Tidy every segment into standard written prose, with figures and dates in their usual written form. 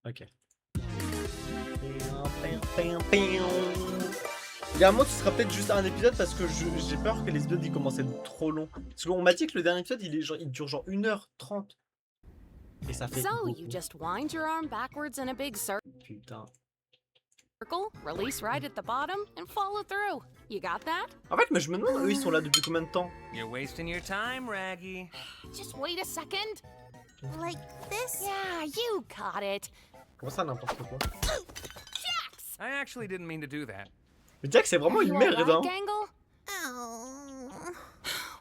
Ok. Il y a un moment, ce sera peut-être juste un épisode parce que j'ai peur que les épisodes ils commencent à être trop longs. Parce qu'on m'a dit que le dernier épisode il dure genre 1h30. Et ça fait So you beaucoup. just wind your arm backwards in a big Putain. circle, release right at the bottom, and follow through. You got that? En fait, mais je me demande, eux ils sont là depuis combien de temps? You're wasting your time, Raggy. Just wait a second. Like this? Yeah, you got it. Comment ça, n'importe quoi? Jax! I actually didn't mean to do that. Mais Jack, c'est vraiment Are une you merde, hein? alright, Gangle? Oh.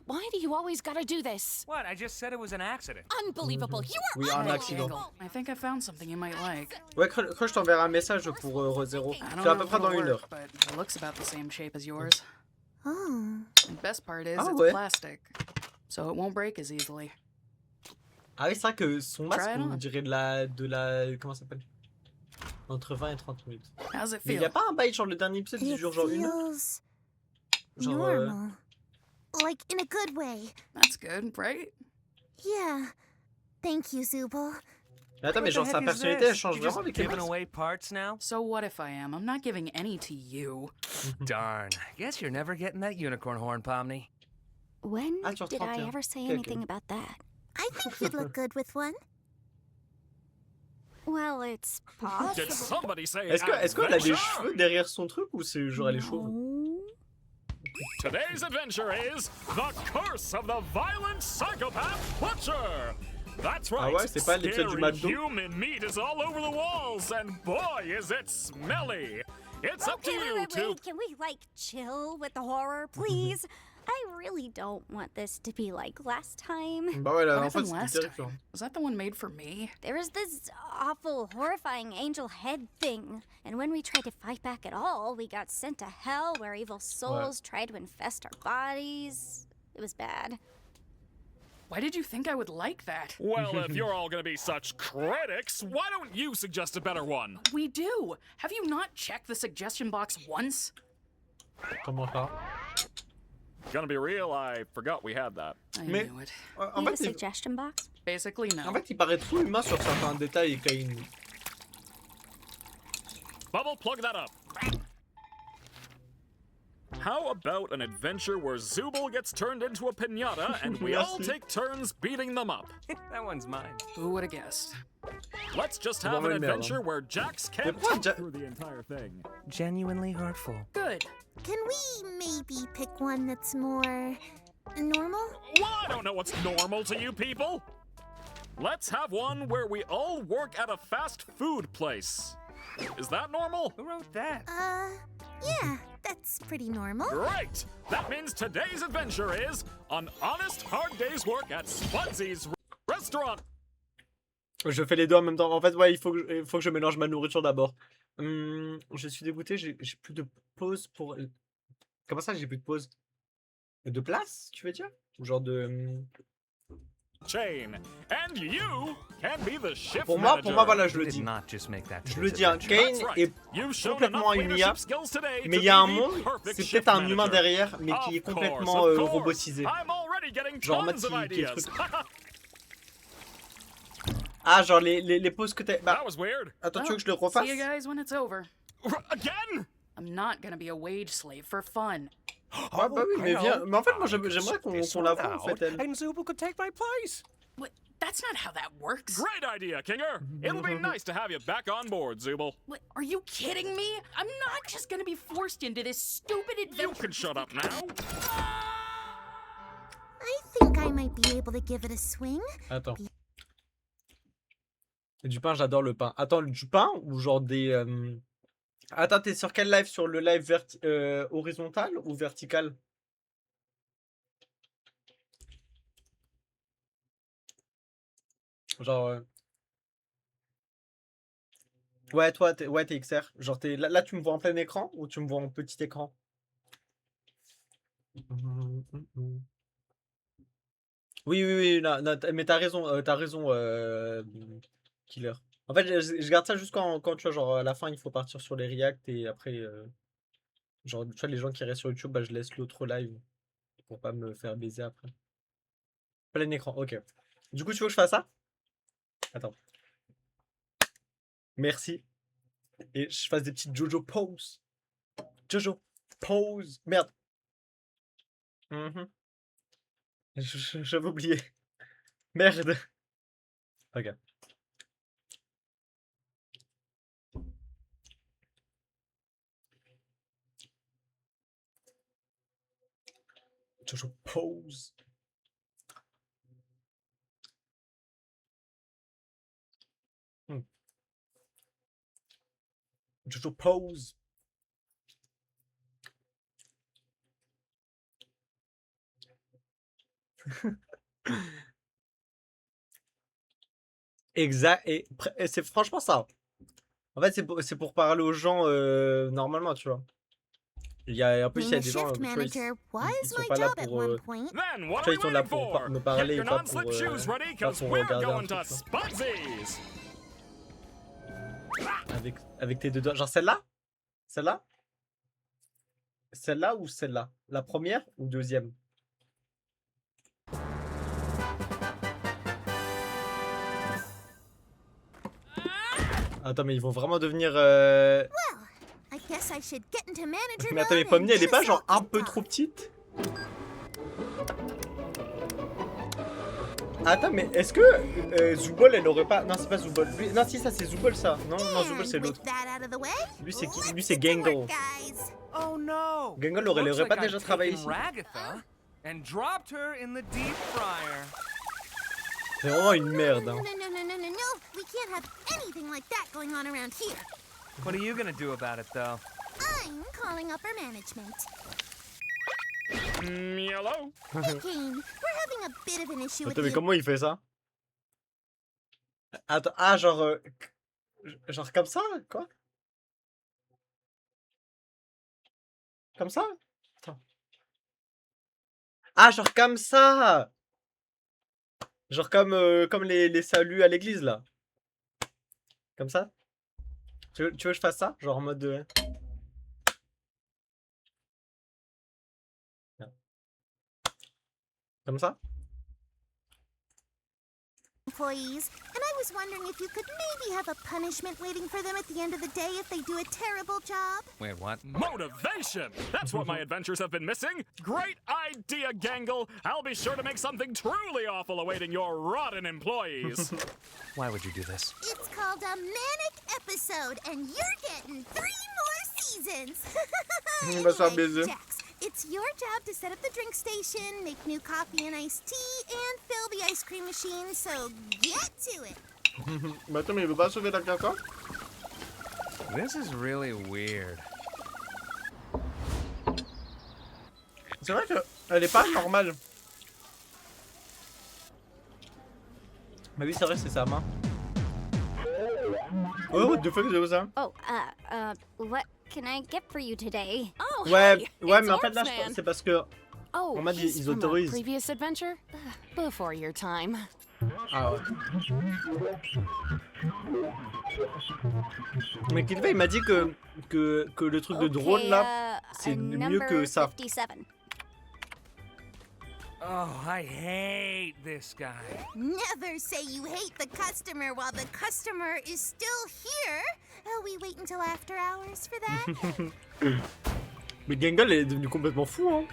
Why do you always gotta do this? What? I just said it was an accident. Unbelievable. You are Oui, un unbelievable. accident. I think I found something you might like. Ouais, Crush t'enverrai un message pour ReZero. I C'est don't à know peu if près dans it'll 1 heure. work, but it looks about the same shape as yours. Oh. The best part is Ah it's ouais. plastic, so it won't break as easily. Ah oui, c'est vrai que son masque, Try it on on. dirait de la... Comment ça s'appelle? Entre 20 et 30 minutes. How's it Mais il feel? y a pas un bail, genre le dernier épisode, il It dure genre 1 heure? feels Genre, normal. Like in a good way. That's good, right? Yeah. Thank you, Zubul. Mais attends, mais What genre the sa heck is personnalité, this? elle change You just vraiment avec les giving masques? away parts now? So what if I am? I'm not giving any to you. Darn. Guess you're never getting that unicorn horn, Pomni. When Ah, sur did I 31. ever say Okay, anything okay. about that? I think you'd look good with one. Well, it's possible. Did somebody say Est-ce qu'elle a des adventure? cheveux derrière son truc ou c'est genre elle est chauve? No. Today's adventure is The Curse of the Violent Psychopath Butcher! That's right. Ah ouais, c'est pas l'épisode du Scary McDo? human meat is all over the walls, and boy, is it smelly! It's up to Okay, you wait, to... Can we, like, chill with the horror, please? I really don't want this to be like last time. Bah ouais, là, What en fait, happened c'était last terrifiant. time? Was that the one made for me? There was this awful, horrifying angel head thing, and when we tried to fight back at all, we got sent to hell where evil souls tried to infest our bodies. It was bad. Why did you think I would like that? Well, if you're all gonna be such critics, why don't you suggest a better one? We do. Have you not checked the suggestion box once? Comment ça? Gonna be real, I forgot we had that. I Mais- knew it. En You have a fait, il... suggestion box? Basically, no. en fait, il paraît trop humain sur certains détails et Cain. Bubble, plug that up. How about an adventure where Zubul gets turned into a pinata and we all Merci. take turns beating them up? That one's mine. Who would have guessed? Let's just C'est have vraiment an une merde, adventure hein. where Jax Mais can't pourquoi talk through the entire thing. Genuinely hurtful. Good. Can we maybe pick one that's more normal? Well, I don't know what's normal to you people. Let's have one where we all work at a fast food place. Is that normal? Who wrote that? Yeah, that's pretty normal. Great! That means today's adventure is an honest, hard day's work at Spudsy's restaurant. Je fais les deux en même temps. En fait, ouais, il faut que je mélange ma nourriture d'abord. Je suis dégoûté, j'ai plus de pause pour... Comment ça, j'ai plus de pause? De place, tu veux dire? Ou genre de... Chain. And you can be the shift Pour manager. moi, voilà, je You le did dis. not just make that Je today's le dis, hein, adventure. Cain That's right. est You've shown complètement enough une IA, leadership skills today mais to il y a un be the monde, perfect c'est shift peut-être un humain manager. derrière, mais qui est Of course, complètement of course. robotisé. I'm already getting Genre en mode tons of qui est ideas. truc. Ah, genre les pauses que t'as... Bah, That was weird. attends, tu veux Well, que je le refasse? see you guys when it's over. Again? I'm not gonna be a wage slave for fun. Ouais, bah oui, mais viens. Mais en fait, moi, j'aimerais qu'on la voit, en fait, elle. And Zubul could take my place. What? That's not how that works. Great idea, Kinger. It'll be nice to have you back on board, Zubul. What, are you kidding me? I'm not just gonna be forced into this stupid You adventure. can shut up now. I think I might be able to give it a swing. Attends. Et du pain, j'adore le pain. Attends, du pain ou genre des... Attends, t'es sur quel live? Sur le live horizontal ou vertical? Genre... Ouais, toi, t'es XR. Genre, là, tu me vois en plein écran ou tu me vois en petit écran? Oui, oui, oui, mais t'as raison, Killer. En fait, je garde ça juste quand tu vois, genre, à la fin, il faut partir sur les reacts et après, genre, tu vois, les gens qui restent sur YouTube, bah, je laisse l'autre live pour pas me faire baiser après. Plein écran, ok. Du coup, tu veux que je fasse ça? Attends. Merci. Et je fasse des petites Jojo poses. Jojo pose. Merde. Mhm. J'avais oublié. Merde. Ok. Jojo pose. Jojo pose. Exact. Et c'est franchement ça. En fait, c'est pour parler aux gens normalement, tu vois. En plus, il y Being a a des gens, shift tu vois, manager was ils sont my pas là job at pour. one point. Then what Tu vois, are ils we sont là waiting pour for? me Get parler, your pas non-slip pour, shoes ready, pas cause pour we're regarder un going to truc, tu vois. Spudsies! Avec tes deux doigts. Genre celle-là? Celle-là? Celle-là ou celle-là? La première ou deuxième? Attends, mais ils vont vraiment devenir. I guess I should get into manager Mais attends, mais mode Pomni, and elle est get pas us genre all un peu kicked trop off. petite? Attends, mais est-ce que Zubol, elle aurait pas. Non, c'est pas Zubol. Lui... Non, si, ça c'est Zubol, ça. Non, non, Zubol, And c'est with l'autre. that out of the way, Lui, c'est qui? let's Lui, c'est get to Gangle. work, guys. Oh no! Gangle aurait Looks pas like déjà I've travaillé taken ici? Ragatha and dropped her in the deep fryer. C'est vraiment une merde. No, Hein. no, no, no, no, no, no. We can't have anything like that going on around here. What are you gonna do about it, though? I'm calling upper management. Yellow? Hey, Kane, we're having a bit of an issue with Attends, mais the comment il fait ça? Attends, ah, genre. Genre comme ça? Quoi? Comme ça? Attends. Ah, genre comme ça! Genre comme les saluts à l'église, là. Comme ça? Tu veux que je fasse ça? Genre en mode. Comme ça? employees, and I was wondering if you could maybe have a punishment waiting for them at the end of the day if they do a terrible job. Wait, what? Motivation! That's what my adventures have been missing! Great idea, Gangle! I'll be sure to make something truly awful awaiting your rotten employees! Why would you do this? It's called a manic episode, and you're getting 3 more seasons. va se faire baiser. Jax, it's your job to set up the drink station, make new coffee and iced tea, and fill the ice cream machine, so get to it. Mais attends, mais il veut pas sauver la caca? This is really weird. C'est vrai qu'elle est pas normale. Bah oui, c'est vrai, c'est sa main. Oh, what the fuck, c'est où ça? Oh, what can I get for you today? Oh, Ouais, hey, ouais, it's mais en fait là, Orpsman. c'est parce que. Oh, on m'a dit, he's ils from a autorisent. previous adventure? Before your time. Ah ouais. Mais Kilva, il m'a dit que le truc de drone là, c'est mieux que ça. 57. Oh, I hate this guy. Never say you hate the customer while the customer is still here. Oh, we wait until after hours for that? Mais Gangle est devenu complètement fou, hein.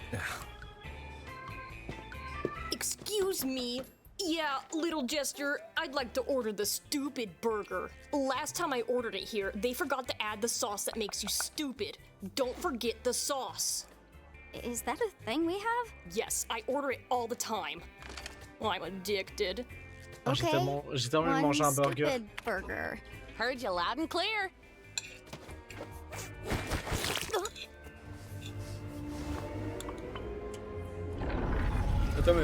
Excuse me. Yeah, little jester, I'd like to order the stupid burger. Last time I ordered it here, they forgot to add the sauce that makes you stupid. Don't forget the sauce. Is that a thing we have? Yes, I order it all the time. I'm addicted. Ah, j'ai tellement envie de manger un burger. Stupid burger. Heard you loud and clear. Attends,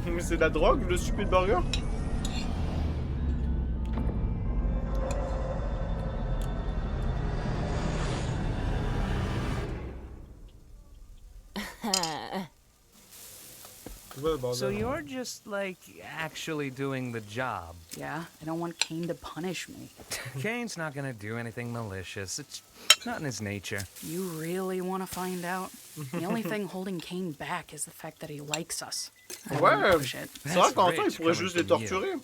mais c'est de la drogue, le stupid burger? Ouais, bordel. So you're just, like, actually doing the job. Yeah, I don't want Kane to punish me. Kane's not gonna do anything malicious. It's not in his nature. You really want to find out? The only thing holding Kane back is the fact that he likes us. I Ouais, won't push it. c'est vrai That's qu'en temps, il rich pourrait coming juste les from you. torturer.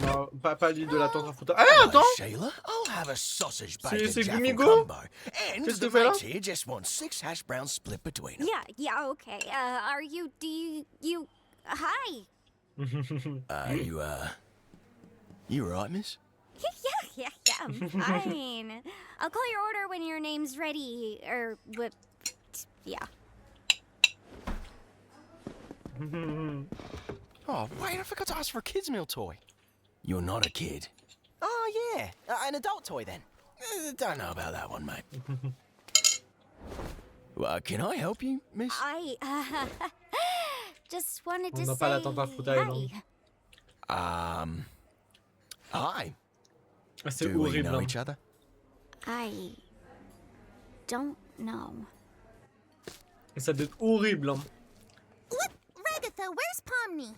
Non, pas l'île de la tente à foutre. Ah, attends! Sheila, I'll have a sausage C'est- bacon c'est jaffle Gumigo? combo. And Qu'est-ce que the tu fais là? mates here just want 6 hash browns split between them. Yeah, okay. Are you, hi. You right, miss? Yeah, I'm fine. I'll call your order when your name's ready, yeah. Oh, wait, I forgot to ask for a kid's meal toy. You're not a kid. Oh, yeah, an adult toy then. Don't know about that one, mate. Well, can I help you, miss? I, just wanted to On n'a say pas la tente à foutre à elle, hi. non? Hi. Ah, c'est Do we horrible. know hein. each other? I don't know. Ça doit être horrible. Hein. What? Ragatha, where's Pomni?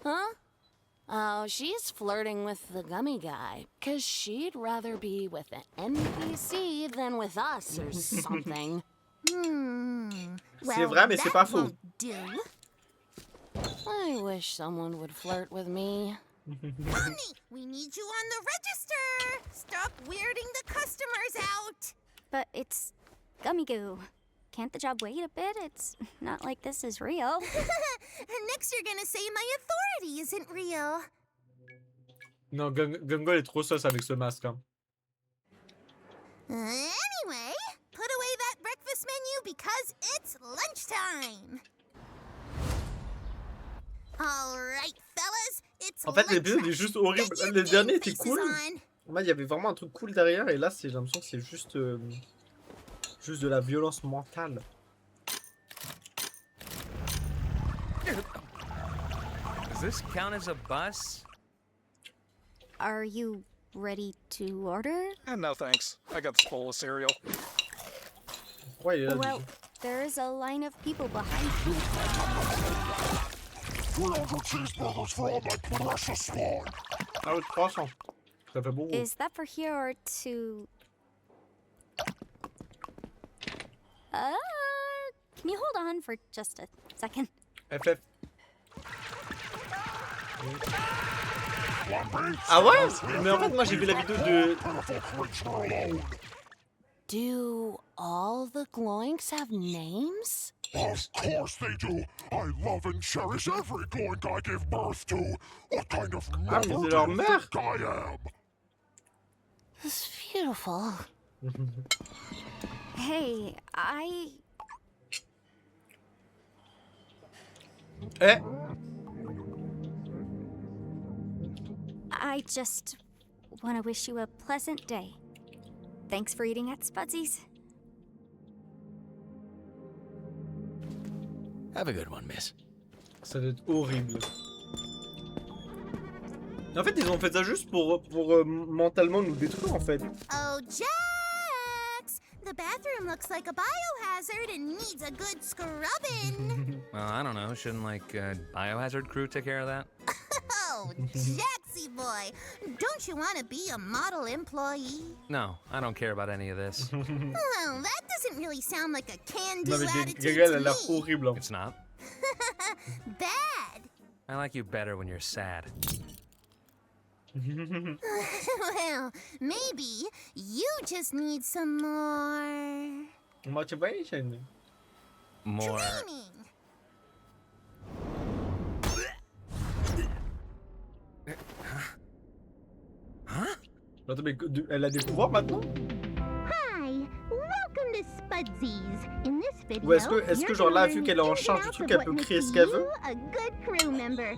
Huh? Oh, she's flirting with the gummy guy. 'Cause she'd rather be with an NPC than with us or something. C'est vrai, mais c'est pas faux. won't do. I wish someone would flirt with me. Pomni, we need you on the register. Stop weirding the customers out. But it's gummy goo. Can't the job wait a bit? It's not like this is real. And next you're gonna say my authority isn't real. Non, Gungo est trop sauce avec ce masque. Hein. Anyway, put away that breakfast menu because it's lunchtime. All right, fellas, it's En fait, l'épisode est lunchtime. juste horrible. Get your Le dernier game était faces cool. on. Moi, il y avait vraiment un truc cool derrière, et là, j'ai l'impression que c'est juste de la violence mentale. Does this count as a bus? Are you ready to order? No thanks. I got this bowl of cereal. Pourquoi il est là, Well, lui? there's a line of people behind you. 300 cheeseburgers for all my precious spawn. Ah oui, 300. Ça fait beaucoup. Is that for here or to... Can you hold on for just a second? FF. Ah ouais? Mais en fait, moi, j'ai vu la vidéo de... Do all the Gloinks have names? Of course they do. I love and cherish every gloink I give birth to. What kind of Ah, mais mother c'est do leur you mère. think I am? It's beautiful. Hey, Eh? I just want to wish you a pleasant day. Thanks for eating at Spudsy's. Have a good one, miss. Ça doit être horrible. En fait, ils ont fait ça juste pour mentalement nous détruire, en fait. Oh, Jax! The bathroom looks like a biohazard and needs a good scrubbing. Well, I don't know. Shouldn't, like, Biohazard crew take care of that? Oh, Jaxie boy, don't you want to be a model employee? No, I don't care about any of this. Well, that doesn't really sound like a can-do Non, mais attitude Gaga, elle a to l'air me. horrible. Hein. It's not. Bad. I like you better when you're sad. Well, maybe you just need some more Motivation. More. training. Huh? Attends, mais elle a des pouvoirs maintenant? Hi, welcome to Spudsy's. In this video, Ou est-ce que you're genre là, gonna vu learn qu'elle est en ins and charge du outs truc, of elle peut what créer makes ce qu'elle you veut? a good crew member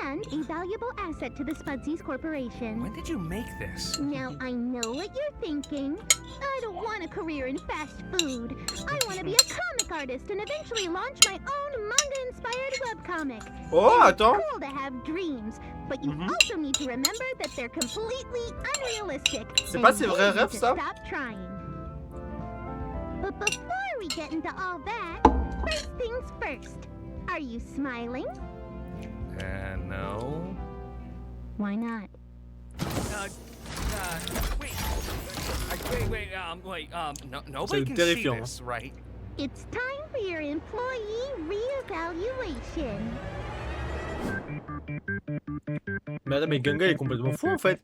and a valuable asset to the Spudsy's Corporation. When did you make this? Now, I know what you're thinking. I don't want a career in fast food. I want to be a comic artist and eventually launch my own manga-inspired webcomic. Oh, It's attends. cool to have dreams, but you also need to remember that they're completely unrealistic. C'est pas and ses you vrais need rêves, to ça? Stop trying. But before we get into all that, first things first. Are you smiling? No. Why not? Wait, no, nobody C'est can terrifiant, see this, right? It's time for your employee reevaluation. Mais attends, mais Gunga est complètement fou en fait.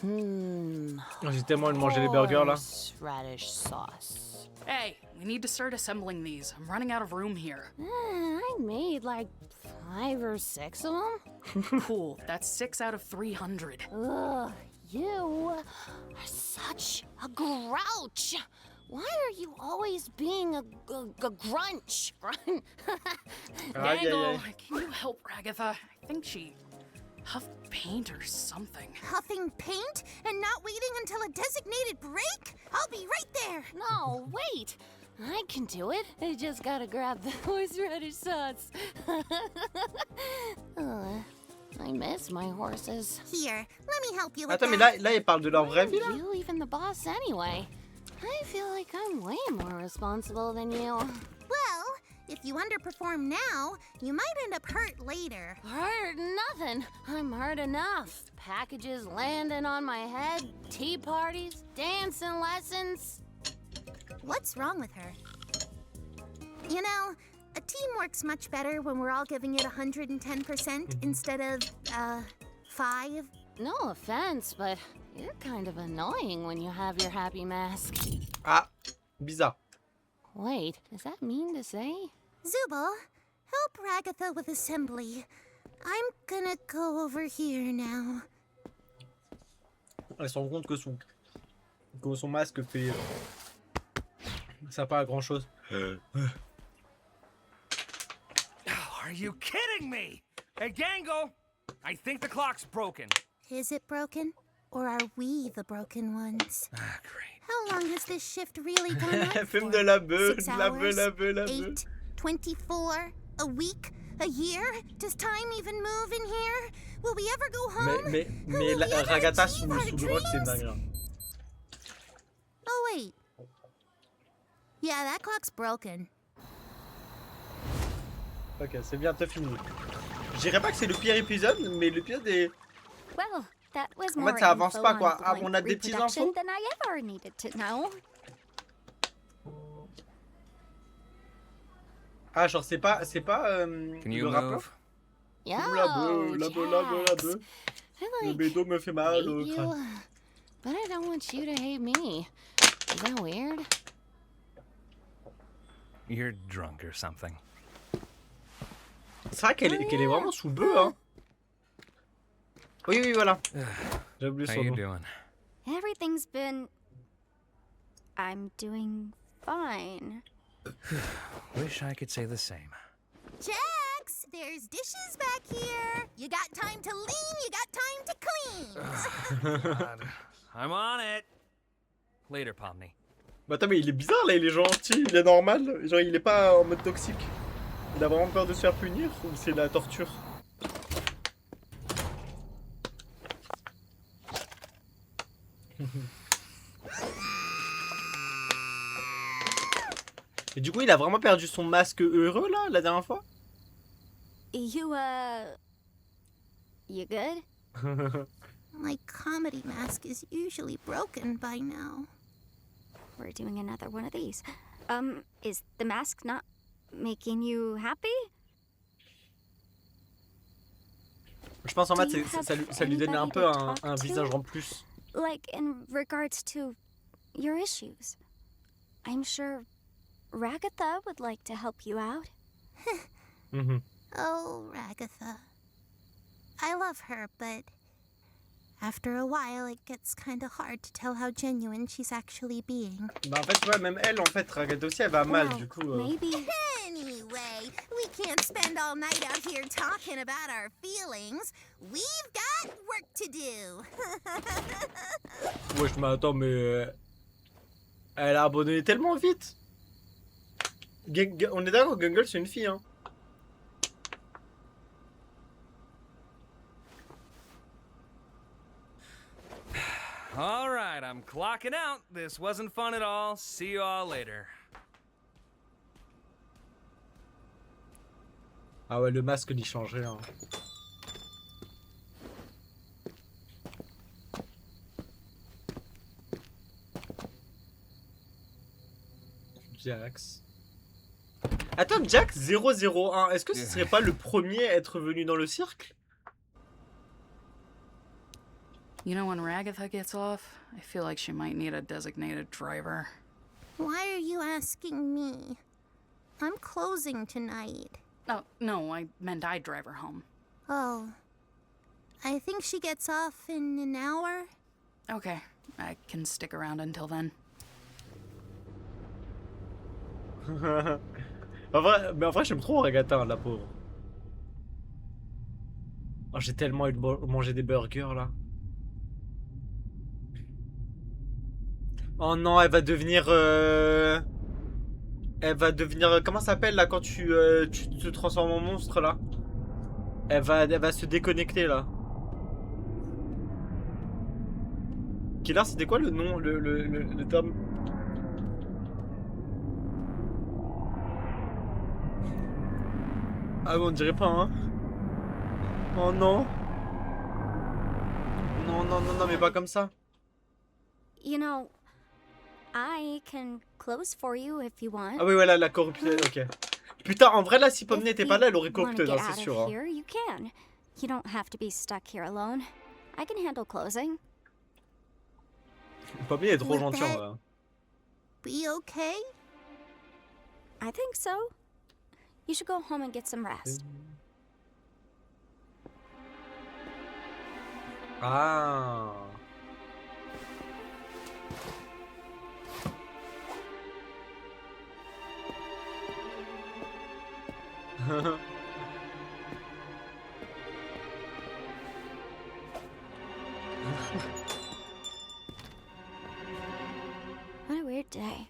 J'ai tellement envie de manger les burgers là. Horseradish sauce. Hey, we need to start assembling these. I'm running out of room here. I made like 5 or 6 of them. Cool, that's 6 out of 300. Ugh, you are such a grouch. Why are you always being a grunch? Aïe, aïe, aïe. Can you help Ragatha? I think she huffed paint or something. Huffing paint and not waiting until a designated break? I'll be right there. No, wait. I can do it. I just gotta grab the horseradish sauce. I miss my horses. Here, let me help you with Attends, mais that. là, il parle de leur vraie vie là. You even the boss anyway. I feel like I'm way more responsible than you. Well, if you underperform now, you might end up hurt later. Hurt nothing. I'm hurt enough. Packages landing on my head, tea parties, dancing lessons. What's wrong with her? You know, a team works much better when we're all giving it 110% instead of, 5. No offense, but you're kind of annoying when you have your happy mask. Ah, bizarre. Wait, is that mean to say? Zubal, help Ragatha with assembly. I'm gonna go over here now. Elle se rend compte que son masque fait. Ça pas à grand chose. Are you kidding me? Hey, Gango! I think the clock's broken. Is it broken? Or are we the broken ones? Ah, great. How long has this shift really gone on Elle for? fume de la bœuf, 6 de la bœuf, hours? la bœuf, la bœuf. 8? 24? A week? A year? Does time even move in here? Will we ever go home? Mais Will we ever Ragatha achieve sous our le rock, c'est dreams? dingue. Hein. Oh wait. Yeah, that clock's broken. Ok, c'est bientôt fini. Je dirais pas que c'est le pire épisode, mais l'épisode est. Well, that was En more fait, ça avance info pas, on quoi. Ah, blank on a des petits reproduction infos. than I ever needed to know. Ah, genre, c'est pas Can you le rappeur. move? Yo, La bœuf, la bœuf, la bœuf, la bœuf. I Le like bédo me fait mal hate au you, crâne. but I don't want you to hate me. Is that weird? You're drunk or something. C'est vrai qu'elle est vraiment sous bœuf, hein. Oui, oui, voilà. J'ai oublié How son you nom. doing? Everything's been. I'm doing fine. Wish I could say the same. Jax, there's dishes back here. You got time to lean, you got time to clean. God. I'm on it. Later, Pomni. Bah attends, mais il est bizarre là, il est gentil, il est normal. Genre, il est pas en mode toxique. Il a vraiment peur de se faire punir ou c'est la torture? Et du coup, il a vraiment perdu son masque heureux là, la dernière fois? You good? My comedy mask is usually broken by now. We're doing another one of these. Is the mask not making you happy? Je pense en Do fait, you ça lui donnait un have peu anybody to un talk to? visage en plus. Like in regards to your issues. I'm sure Ragatha would like to help you out. Mhm. Oh, Ragatha. I love her, but after a while it gets kind of hard to tell how genuine she's actually being. Bah en fait, tu vois, même elle, en fait, Ragatha aussi, elle va mal, Well, du coup. maybe. Anyway, we can't spend all night out here talking about our feelings. We've got work to do. Ouais, je m'attends, mais elle a abandonné tellement vite. On est d'accord, Gungle, c'est une fille, hein. All right, I'm clocking out. This wasn't fun at all. See you all later. Ah ouais, le masque l'y changeait, hein. Jax. Attends, Jack 001, est-ce que ce serait pas le premier à être venu dans le cirque? You know, when Ragatha gets off, I feel like she might need a designated driver. Why are you asking me? I'm closing tonight. Oh, no, I meant I'd drive her home. Oh. I think she gets off in an hour. Okay, I can stick around until then. En vrai, j'aime trop Ragatha, la pauvre. Oh, j'ai tellement envie de manger des burgers là. Oh non, elle va devenir. Elle va devenir. Comment ça s'appelle là quand tu te transformes en monstre là? Elle va se déconnecter là. Killer, c'était quoi le nom, le terme? Ah, on dirait pas, hein? Oh non! Non, non, non, non, mais pas comme ça. You know, I can close for you if you want. Ah oui, voilà, la corruption, ok. Putain, en vrai, là, si Pomni n'était pas là, elle aurait corrupté, Wanna hein, get c'est out sûr. of Hein. here, you can. You don't have to be stuck here alone. I can handle closing. Pomni est trop Would gentil, en that- vrai. Be okay? I think so. You should go home and get some rest. Ah. What a weird day.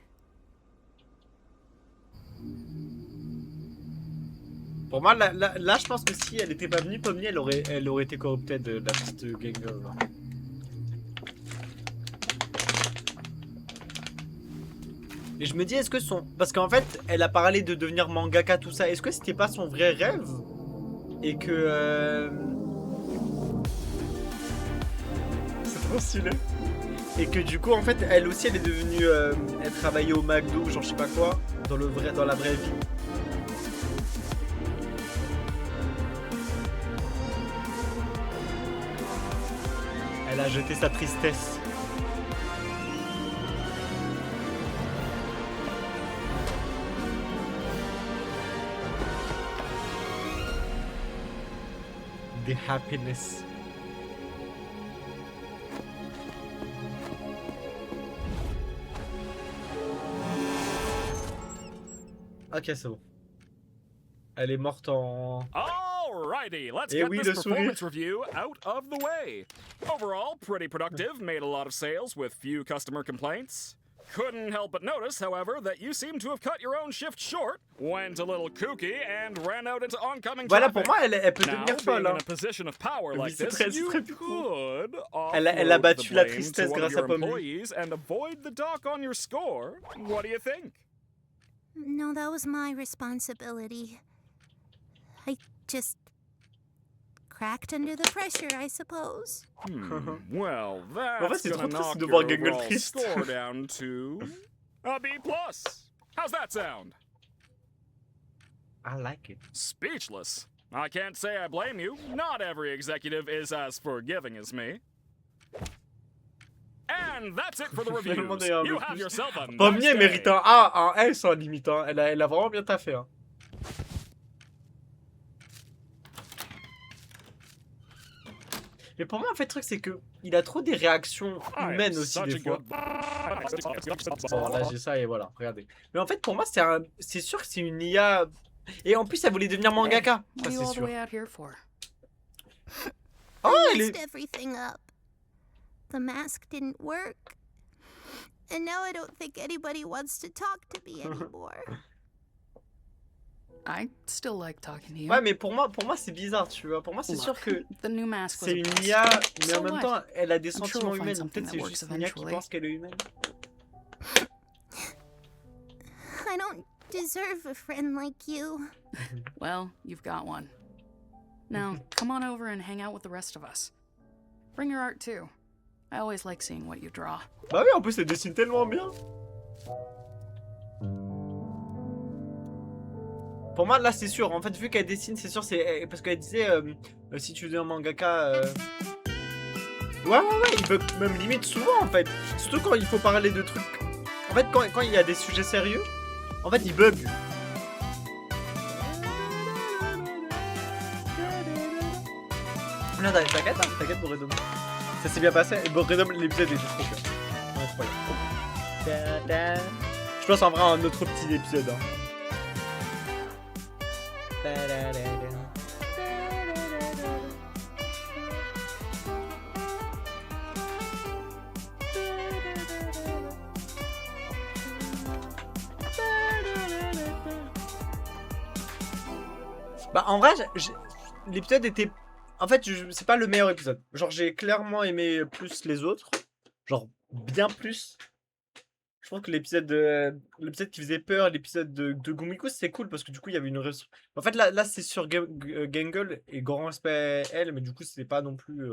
Pour moi, là, je pense que si elle était pas venue, Pomni, elle aurait été corruptée de la petite gang girl. Là. Et je me dis, est-ce que son... Parce qu'en fait, elle a parlé de devenir mangaka, tout ça. Est-ce que c'était pas son vrai rêve? Et que... C'est trop stylé. Et que du coup, en fait, elle aussi, elle est devenue... elle travaillait au McDo, genre je sais pas quoi, dans la vraie vie. Elle a jeté sa tristesse. The happiness. Ok, c'est bon. Elle est morte en... Alrighty, let's Eh get oui, this le sourire. performance review out of the way. Overall, pretty productive, made a lot of sales with few customer complaints. Couldn't help but notice, however, that you seem to have cut your own shift short, went a little kooky, and ran out into oncoming Voilà, traffic. pour moi, elle peut Now, devenir being folle. in Hein. a position of power Oui, like c'est this, très you plus cool. could Elle a offload battu the la blame tristesse to one of grâce à your Pomni. employees and avoid the dock on your score. What do you think? No, that was my responsibility. I just cracked under the pressure, I suppose. Well, En fait, that's c'est gonna trop triste knock de voir your Gangle overall triste. score down to a B+. How's that sound? I like it. Speechless. I can't say I blame you. Not every executive is as forgiving as me. And that's it for the reviews. You have yourself a nice Pomni, elle day. mérite un A, un S en limite. Hein. Elle a vraiment bien taffé. Hein. Mais pour moi, en fait, le truc, c'est que il a trop des réactions humaines aussi, des fois. Bon, là, j'ai ça et voilà, regardez. Mais en fait, pour moi, c'est sûr que c'est une IA. Et en plus, elle voulait devenir mangaka. What Ça, are you c'est all the sûr. way out here for? Oh, I elle messed est. everything up. The mask didn't work. And now I don't think anybody wants to talk to me anymore. I still like talking to you. Ouais, mais pour moi c'est bizarre, tu vois. Pour moi, c'est sûr Look, que the new mask was c'est a une bust. IA, mais So en même what? temps, elle a des I'm sure sentiments we'll find humains. something Peut-être that c'est works juste une IA qui eventually. pense qu'elle est humaine. I don't deserve a friend like you. Well, you've got one. Now, come on over and hang out with the rest of us. Bring your art too. I always like seeing what you draw. Bah oui, en plus, elle dessine tellement bien. Pour moi, là, c'est sûr. En fait, vu qu'elle dessine, c'est sûr, c'est parce qu'elle disait si tu deviens mangaka. Ouais, il bug même limite souvent en fait. Surtout quand il faut parler de trucs. En fait, quand il y a des sujets sérieux, en fait, il bug. Non, t'inquiète, Boredom. Ça s'est bien passé. Boredom, l'épisode était trop bien. Incroyable. Je pense en vrai un autre petit épisode. Hein. Bah en vrai, l'épisode était... En fait, c'est pas le meilleur épisode. Genre, j'ai clairement aimé plus les autres. Genre, bien plus. Je pense que l'épisode qui faisait peur, l'épisode de Gumiko, c'est cool parce que du coup, il y avait une... En fait, là c'est sur Gangle et grand respect à elle, mais du coup, c'est pas non plus...